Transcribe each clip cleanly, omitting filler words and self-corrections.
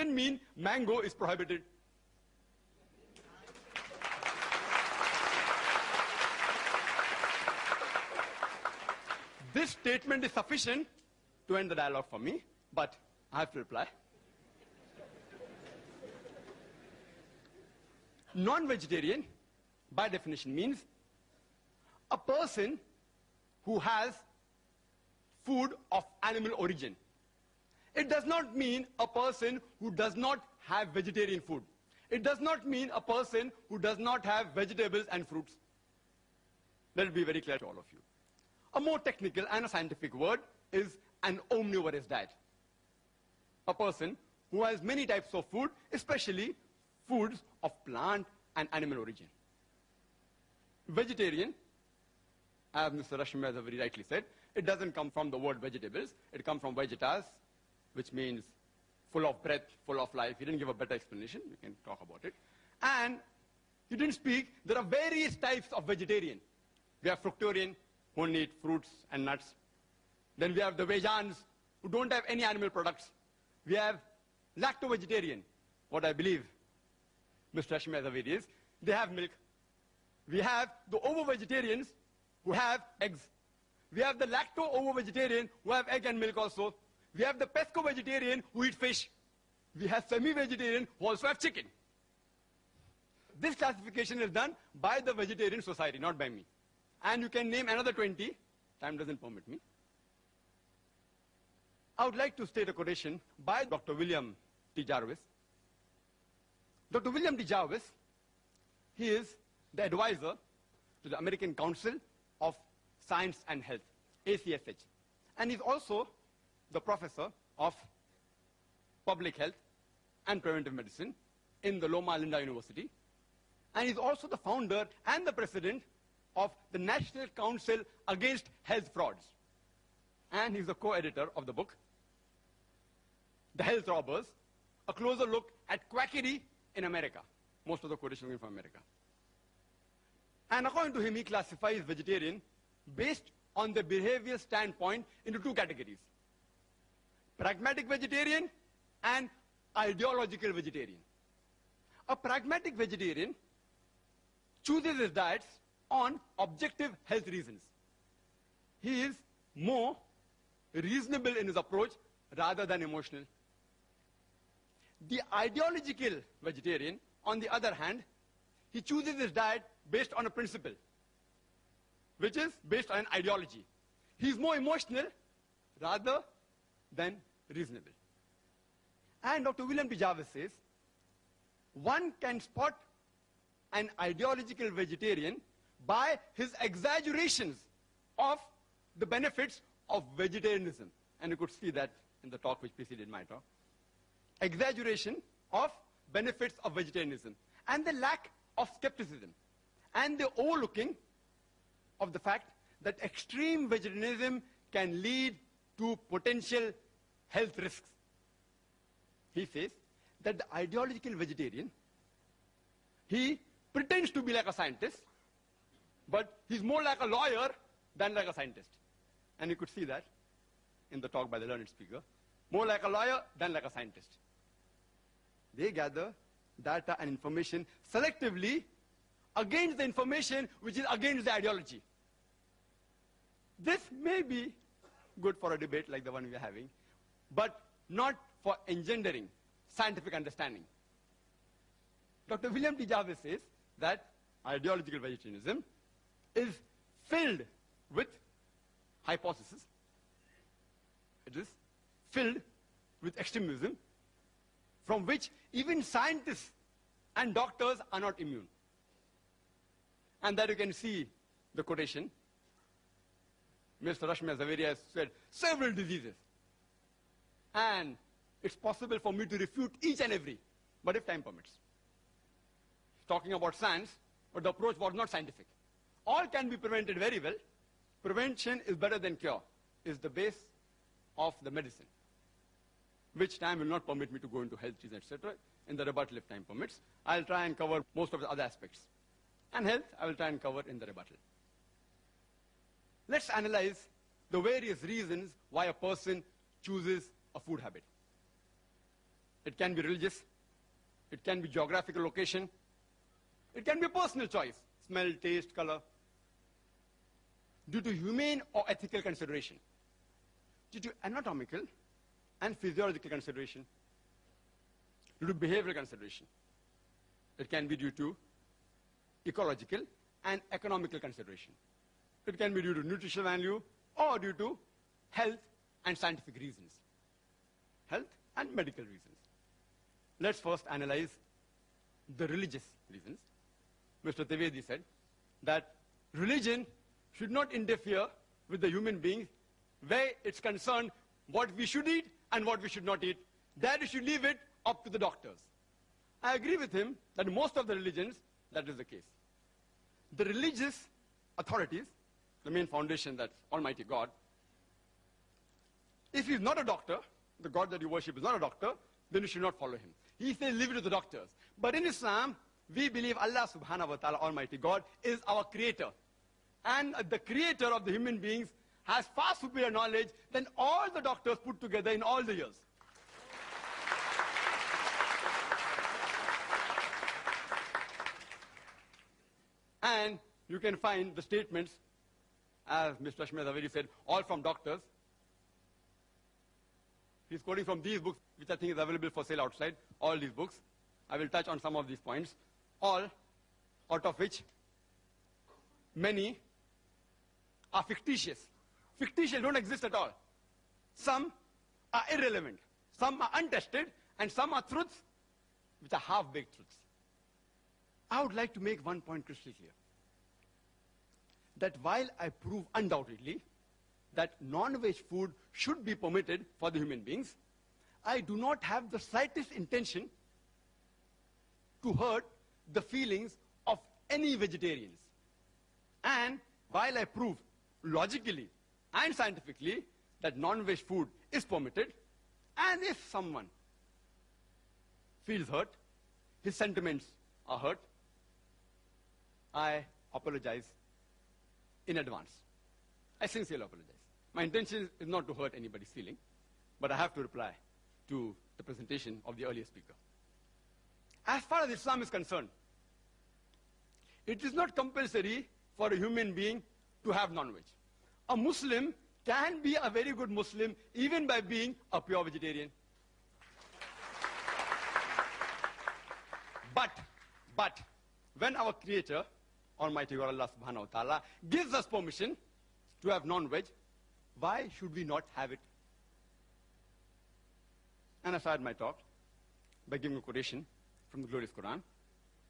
Doesn't mean mango is prohibited. This statement is sufficient to end the dialogue for me, but I have to reply. Non-vegetarian, by definition, means a person who has food of animal origin. It does not mean a person who does not have vegetarian food. It does not mean a person who does not have vegetables and fruits. Let it be very clear to all of you. A more technical and a scientific word is an omnivorous diet. A person who has many types of food, especially foods of plant and animal origin. Vegetarian, as Mr. Rashmi Bhai Zaveri rightly said, it doesn't come from the word vegetables. It comes from vegetas, which means full of breath, full of life. He didn't give a better explanation. We can talk about it. And he didn't speak. There are various types of vegetarian. We have fructarian, who only eat fruits and nuts. Then we have the vegans, who don't have any animal products. We have lacto-vegetarian, what I believe Mr. Rashmi Bhai Zaveri is. They have milk. We have the ovo-vegetarians, who have eggs. We have the lacto-ovo-vegetarian, who have egg and milk also. We have the pesco-vegetarian, who eat fish. We have semi-vegetarian, who also have chicken. This classification is done by the Vegetarian Society, not by me. And you can name another 20. Time doesn't permit me. I would like to state a quotation by Dr. William T. Jarvis. Dr. William T. Jarvis, he is the advisor to the American Council of Science and Health, ACSH. And he's also the professor of public health and preventive medicine in the Loma Linda University. And he's also the founder and the president of the National Council Against Health Frauds. And he's the co-editor of the book, The Health Robbers, a closer look at quackery in America. Most of the quotations are from America. And according to him, he classifies vegetarian based on the behavior standpoint into two categories: pragmatic vegetarian and ideological vegetarian. A pragmatic vegetarian chooses his diets on objective health reasons. He is more reasonable in his approach rather than emotional. The ideological vegetarian, on the other hand, he chooses his diet based on a principle, which is based on an ideology. He is more emotional rather than reasonable. And Dr. William T. Jarvis says, one can spot an ideological vegetarian by his exaggerations of the benefits of vegetarianism. And you could see that in the talk which preceded my talk. Exaggeration of benefits of vegetarianism and the lack of skepticism and the overlooking of the fact that extreme vegetarianism can lead to potential health risks. He says that the ideological vegetarian, he pretends to be like a scientist, but he's more like a lawyer than like a scientist. And you could see that in the talk by the learned speaker. More like a lawyer than like a scientist. They gather data and information selectively against the information which is against the ideology. This may be good for a debate like the one we are having, but not for engendering scientific understanding. Dr. William T. Jarvis says that ideological vegetarianism is filled with hypotheses. It is filled with extremism from which even scientists and doctors are not immune. And that you can see the quotation. Mr. Rashmi Bhai Zaveri has said several diseases. And it's possible for me to refute each and every, but if time permits. Talking about science, but the approach was not scientific. All can be prevented very well. Prevention is better than cure, is the base of the medicine, which time will not permit me to go into health reasons, etc. In the rebuttal, if time permits, I'll try and cover most of the other aspects. And health, I will try and cover in the rebuttal. Let's analyze the various reasons why a person chooses a food habit. It can be religious. It can be geographical location. It can be a personal choice, smell, taste, color, due to humane or ethical consideration, due to anatomical and physiological consideration, due to behavioral consideration. It can be due to ecological and economical consideration. It can be due to nutritional value or due to health and scientific reasons, health and medical reasons. Let's first analyze the religious reasons. Mr. Zaveri said that religion should not interfere with the human beings where it's concerned what we should eat and what we should not eat. That we should leave it up to the doctors. I agree with him that in most of the religions, that is the case. The religious authorities, the main foundation, that's Almighty God, if he's not a doctor, the God that you worship is not a doctor, then you should not follow him. He says leave it to the doctors. But in Islam, we believe Allah subhanahu wa ta'ala, Almighty God, is our creator. And the creator of the human beings has far superior knowledge than all the doctors put together in all the years. And you can find the statements, as Mr. Rashmi Bhai Zaveri said, all from doctors. He's quoting from these books, which I think is available for sale outside, all these books. I will touch on some of these points, all out of which many are fictitious. Fictitious don't exist at all. Some are irrelevant, some are untested, and some are truths which are half-baked truths. I would like to make one point crystal clear. That while I prove undoubtedly that non-veg food should be permitted for the human beings, I do not have the slightest intention to hurt the feelings of any vegetarians. And while I prove logically and scientifically that non-veg food is permitted, and if someone feels hurt, his sentiments are hurt, I apologize in advance. I sincerely apologize. My intention is not to hurt anybody's feeling, but I have to reply to the presentation of the earlier speaker. As far as Islam is concerned, it is not compulsory for a human being to have non-veg. A Muslim can be a very good Muslim even by being a pure vegetarian. But when our Creator, Almighty God Allah subhanahu wa ta'ala, gives us permission to have non-veg, why should we not have it? And I started my talk by giving a quotation from the glorious Quran,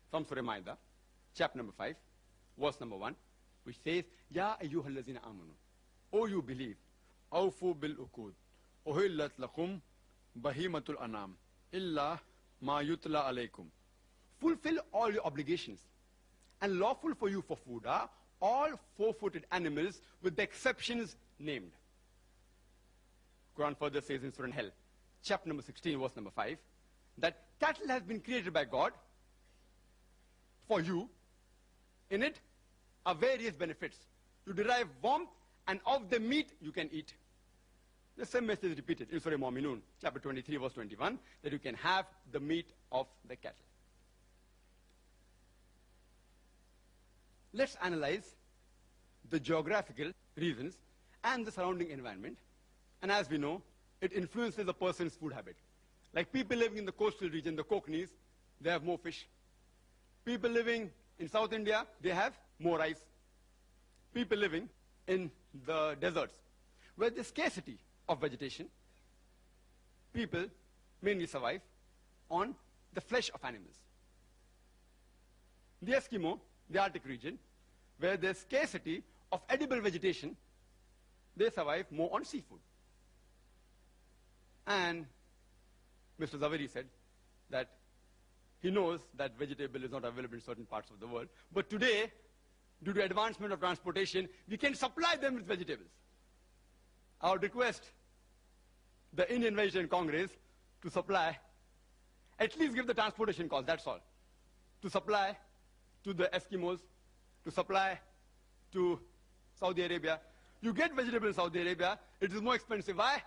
from Surah Ma'idah, chapter number 5, verse number 1, which says, Ya ayyuhallazina amanu, O you believe, awfu bil uqud, uhillat lakum bahimatul anam, illa ma yutla alaykum. Fulfill all your obligations, and lawful for you for food are all four-footed animals with the exceptions named. Quran further says in Surah Hell, chapter number 16, verse number 5, that cattle has been created by God for you. In it are various benefits. You derive warmth, and of the meat you can eat. The same message is repeated in Surah Mu'minun, chapter 23, verse 21, that you can have the meat of the cattle. Let's analyze the geographical reasons and the surrounding environment. And as we know, it influences a person's food habit. Like people living in the coastal region, the Kokanese, they have more fish. People living in South India, they have more rice. People living in the deserts, where there's scarcity of vegetation, people mainly survive on the flesh of animals. The Eskimo, the Arctic region, where there's scarcity of edible vegetation, they survive more on seafood. And Mr. Zaveri said that he knows that vegetable is not available in certain parts of the world, but today, due to advancement of transportation, we can supply them with vegetables. I would request the Indian Vegetarian Congress to supply, at least give the transportation cost, that's all, to supply to the Eskimos, to supply to Saudi Arabia. You get vegetable in Saudi Arabia, it is more expensive. Why?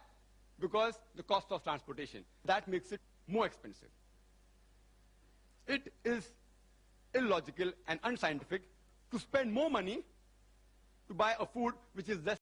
Because the cost of transportation. That makes it more expensive. It is illogical and unscientific to spend more money to buy a food which is less